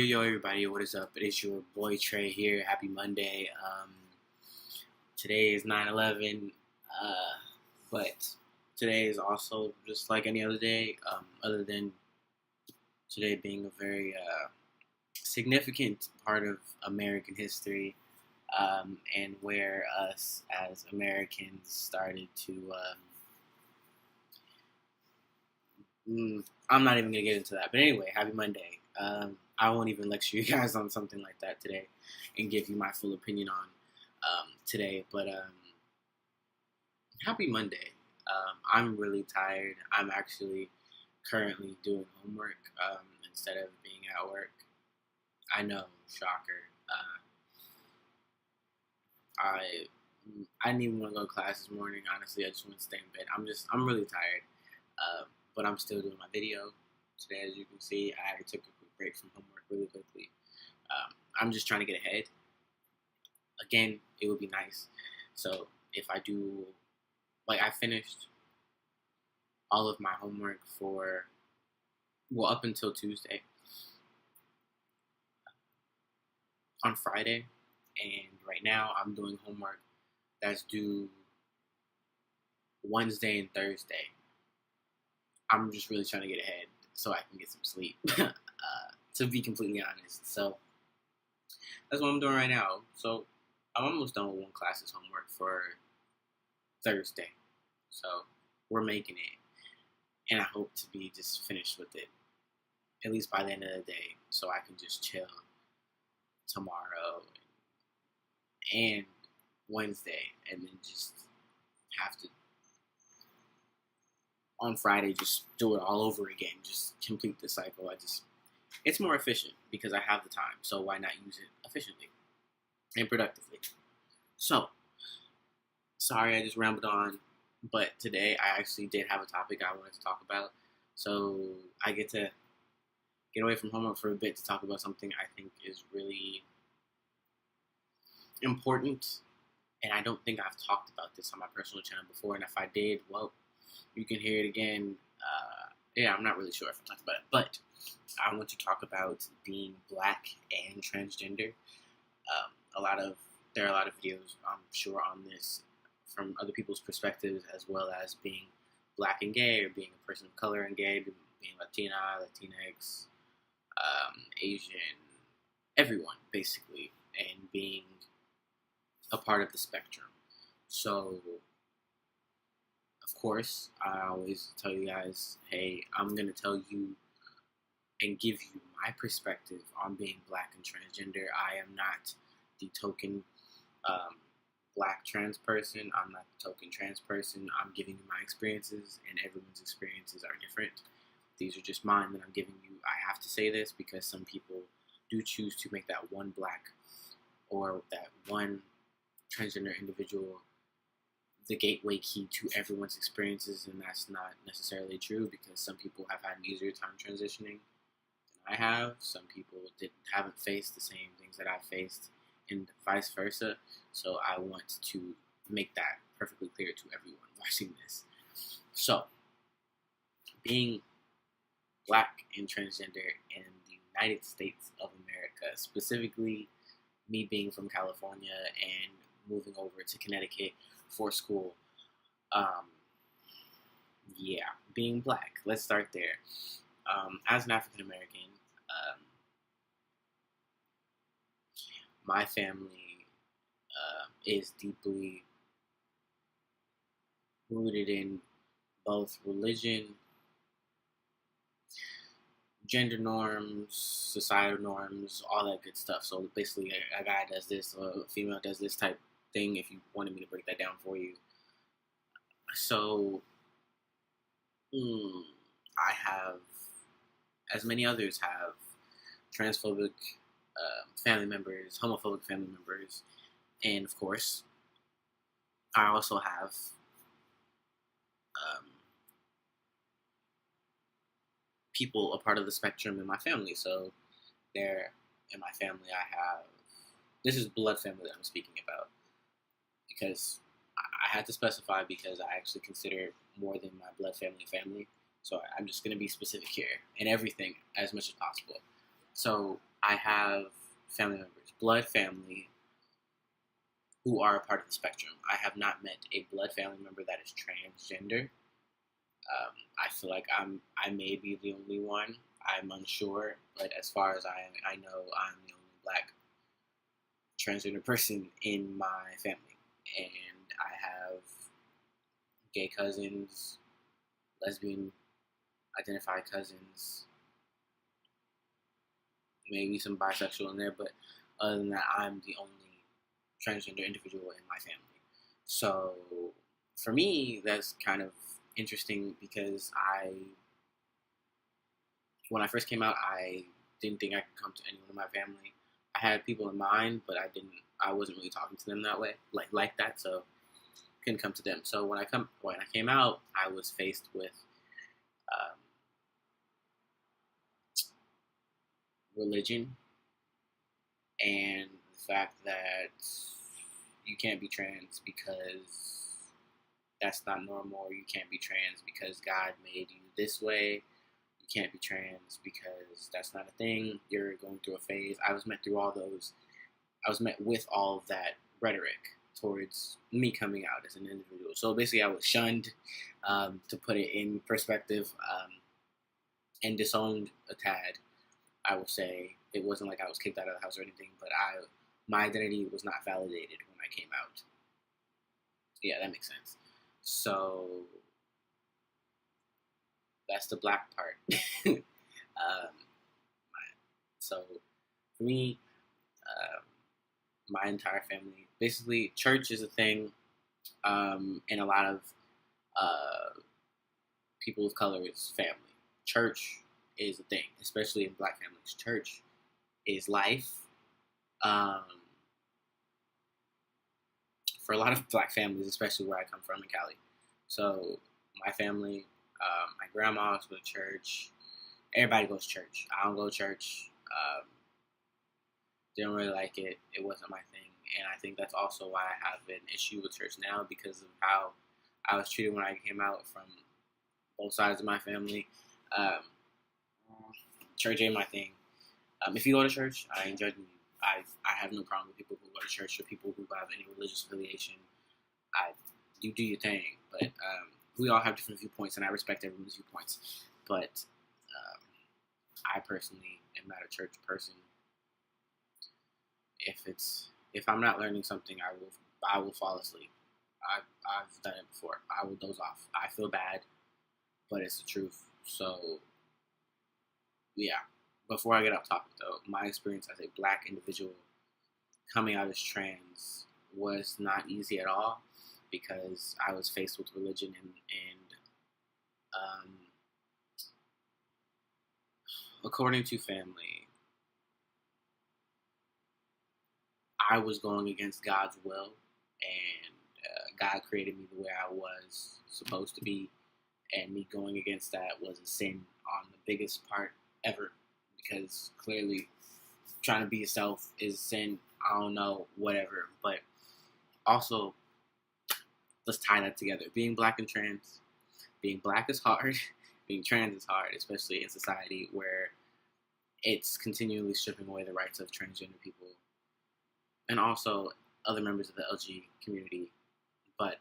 Yo, everybody, what is up? It is your boy Trey here. Happy Monday. Today is 9/11, but today is also just like any other day, other than today being a very significant part of American history, and where us as Americans started to. I'm not even going to get into that. But anyway, happy Monday. I won't even lecture you guys on something like that today and give you my full opinion on today. But happy Monday. I'm really tired. I'm actually currently doing homework instead of being at work. I know, shocker. I didn't even want to go to class this morning. Honestly, I just want to stay in bed. I'm really tired. But I'm still doing my video today. As you can see, I took a quick break from homework really quickly. I'm just trying to get ahead. Again, it would be nice. So if I do, I finished all of my homework up until Tuesday. On Friday, and right now I'm doing homework that's due Wednesday and Thursday. I'm just really trying to get ahead so I can get some sleep, to be completely honest. So that's what I'm doing right now. So I'm almost done with one class's homework for Thursday. So we're making it, and I hope to be just finished with it, at least by the end of the day, so I can just chill tomorrow and Wednesday, and then just have to on Friday just do it all over again, just complete the cycle. It's more efficient because I have the time, so why not use it efficiently and productively? So sorry I just rambled on, but today I actually did have a topic I wanted to talk about, so I get to get away from homework for a bit to talk about something I think is really important, and I don't think I've talked about this on my personal channel before, and if I did, well, you can hear it again. I'm not really sure if I talked about it, but I want to talk about being black and transgender. There are a lot of videos, I'm sure, on this from other people's perspectives, as well as being black and gay, or being a person of color and gay, being Latina, Latinx, Asian, everyone basically, and being a part of the spectrum. So, of course, I always tell you guys, hey, I'm going to tell you and give you my perspective on being black and transgender. I am not the token black trans person. I'm not the token trans person. I'm giving you my experiences, and everyone's experiences are different. These are just mine that I'm giving you. I have to say this because some people do choose to make that one black or that one transgender individual the gateway key to everyone's experiences, and that's not necessarily true, because some people have had an easier time transitioning than I have. Some people haven't faced the same things that I faced, and vice versa. So I want to make that perfectly clear to everyone watching this. So, being black and transgender in the United States of America, specifically me being from California and moving over to Connecticut for school. Being black. Let's start there. As an African American, my family is deeply rooted in both religion, gender norms, societal norms, all that good stuff. So basically, a guy does this, a female does this type thing, if you wanted me to break that down for you. So, I have, as many others have, transphobic family members, homophobic family members, and of course, I also have people a part of the spectrum in my family. So, there in my family, this is blood family that I'm speaking about, because I had to specify, because I actually consider more than my blood family. So I'm just going to be specific here in everything as much as possible. So I have family members, blood family, who are a part of the spectrum. I have not met a blood family member that is transgender. I feel like I may be the only one. I'm unsure, but as far as I know, I'm the only black transgender person in my family, and I have gay cousins, lesbian identified cousins, maybe some bisexual in there, but other than that, I'm the only transgender individual in my family. So for me, that's kind of interesting because when I first came out, I didn't think I could come to anyone in my family. I had people in mind, but I wasn't really talking to them that way, like that. So couldn't come to them. So when I came out, I was faced with um, religion and the fact that you can't be trans because that's not normal, or you can't be trans because God made you this way. You can't be trans because that's not a thing. You're going through a phase. I was met with all of that rhetoric towards me coming out as an individual. So basically, I was shunned, to put it in perspective, and disowned a tad. I will say it wasn't like I was kicked out of the house or anything, but my identity was not validated when I came out. Yeah, that makes sense. So that's the black part. So for me, my entire family, basically, church is a thing, in a lot of people of color's family. Church is a thing, especially in black families. Church is life. Um, for a lot of black families, especially where I come from in Cali. So my family, my grandma goes to church. Everybody goes to church. I don't go to church. Didn't really like it. It wasn't my thing, and I think that's also why I have an issue with church now because of how I was treated when I came out from both sides of my family. Um, Church ain't my thing. If you go to church, I ain't judging you. I have no problem with people who go to church or people who have any religious affiliation. You do your thing, but we all have different viewpoints, and I respect everyone's viewpoints. But I personally am not a church person. If I'm not learning something, I will fall asleep. I've done it before. I will doze off. I feel bad, but it's the truth. So yeah. Before I get off topic, though, my experience as a black individual coming out as trans was not easy at all because I was faced with religion and according to family, I was going against God's will, and God created me the way I was supposed to be, and me going against that was a sin on the biggest part ever, because clearly trying to be yourself is sin. I don't know, whatever, but also let's tie that together. Being black and trans, being black is hard, being trans is hard, especially in society where it's continually stripping away the rights of transgender people and also other members of the LG community. But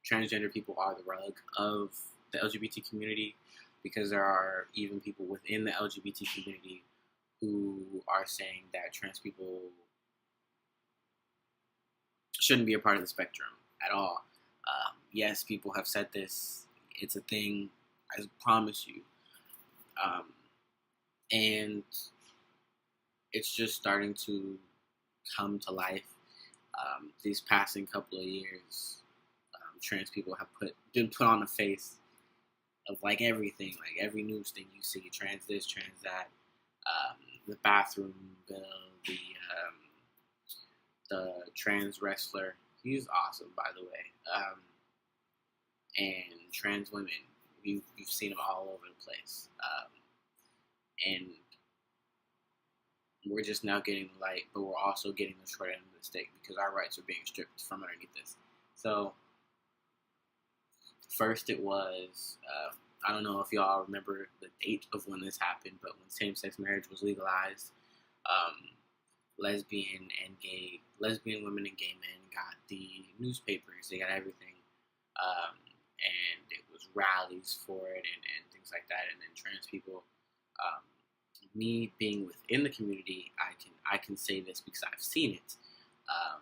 transgender people are the rug of the LGBT community because there are even people within the LGBT community who are saying that trans people shouldn't be a part of the spectrum at all. Yes, people have said this. It's a thing, I promise you. And it's just starting to come to life. These passing couple of years, trans people have been put on the face of like everything, like every news thing you see, trans this, trans that, the bathroom bill, the trans wrestler, he's awesome, by the way, and trans women, you've seen them all over the place, and we're just now getting the light, but we're also getting the short end of the stick because our rights are being stripped from underneath this. So first it was, I don't know if y'all remember the date of when this happened, but when same-sex marriage was legalized, Lesbian women and gay men got the newspapers, they got everything, and it was rallies for it and things like that. And then trans people, um, me being within the community, I can say this because I've seen it. Um,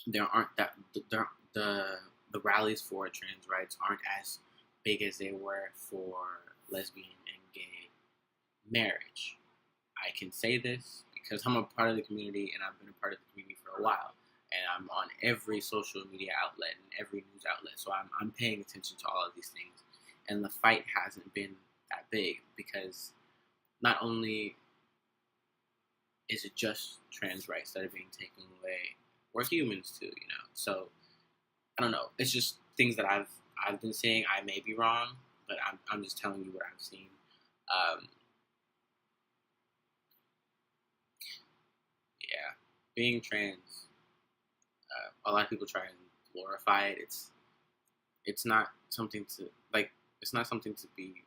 there aren't that there, the rallies for trans rights aren't as big as they were for lesbian and gay marriage. I can say this because I'm a part of the community and I've been a part of the community for a while. And I'm on every social media outlet and every news outlet. So I'm paying attention to all of these things. And the fight hasn't been that big because not only is it just trans rights that are being taken away, we're humans too, you know. So I don't know. It's just things that I've been saying. I may be wrong, but I'm just telling you what I've seen. Um, yeah, being trans, a lot of people try and glorify it. It's not something to like. It's not something to be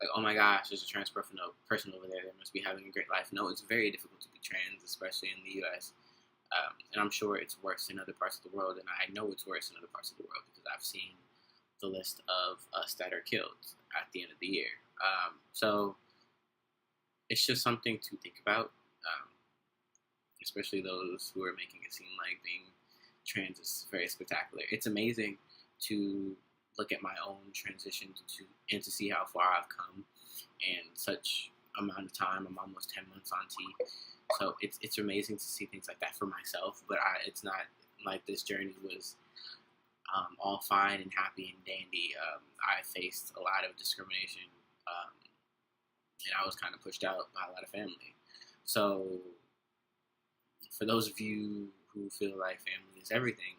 like, oh my gosh, there's a trans person over there. They must be having a great life. No, it's very difficult to be trans, especially in the U.S. And I'm sure it's worse in other parts of the world, and I know it's worse in other parts of the world because I've seen the list of us that are killed at the end of the year. So it's just something to think about, especially those who are making it seem like being trans is very spectacular. It's amazing to look at my own transition and to see how far I've come in such amount of time. I'm almost 10 months on T. So it's amazing to see things like that for myself, but it's not like this journey was all fine and happy and dandy. I faced a lot of discrimination, and I was kind of pushed out by a lot of family. So for those of you who feel like family is everything,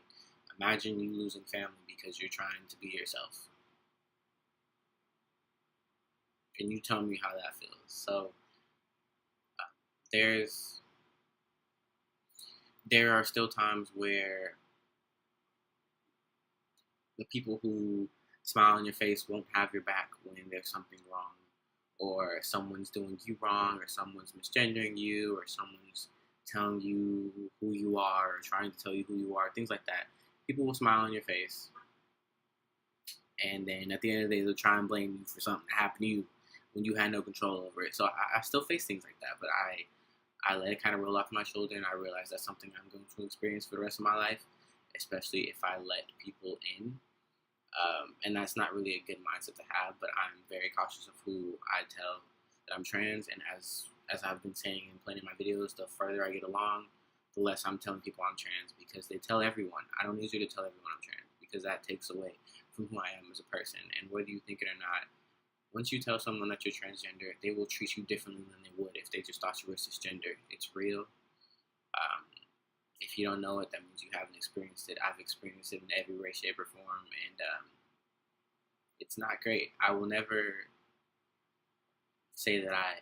imagine you losing family because you're trying to be yourself. Can you tell me how that feels? So there's there are still times where the people who smile in your face won't have your back when there's something wrong, or someone's doing you wrong, or someone's misgendering you, or someone's telling you who you are, or trying to tell you who you are, things like that. People will smile in your face, and then at the end of the day, they'll try and blame you for something that happened to you when you had no control over it. So I still face things like that, but I let it kind of roll off my shoulder, and I realize that's something I'm going to experience for the rest of my life, especially if I let people in. And that's not really a good mindset to have, but I'm very cautious of who I tell that I'm trans, and as I've been saying in plenty of my videos, the further I get along, the less I'm telling people I'm trans, because they tell everyone. I don't need you to tell everyone I'm trans, because that takes away from who I am as a person, and whether you think it or not, once you tell someone that you're transgender, they will treat you differently than they would if they just thought you were cisgender. It's real. Um, if you don't know it, that means you haven't experienced it. I've experienced it in every way, shape, or form, and it's not great. I will never say that I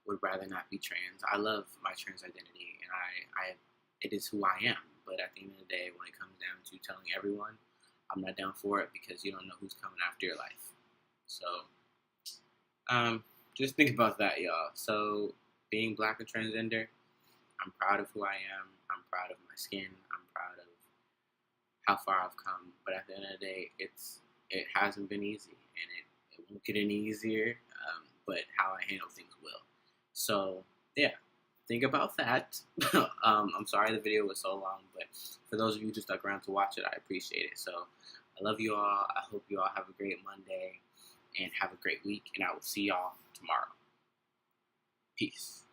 would rather not be trans. I love my trans identity, and it is who I am. But at the end of the day, when it comes down to telling everyone, I'm not down for it, because you don't know who's coming after your life. So, just think about that, y'all. So, being black and transgender, I'm proud of who I am. I'm proud of my skin. I'm proud of how far I've come. But at the end of the day, it hasn't been easy, and it won't get any easier. But how I handle things will. So yeah, think about that. I'm sorry the video was so long, but for those of you who stuck around to watch it, I appreciate it. So I love you all. I hope you all have a great Monday and have a great week, and I will see y'all tomorrow. Peace.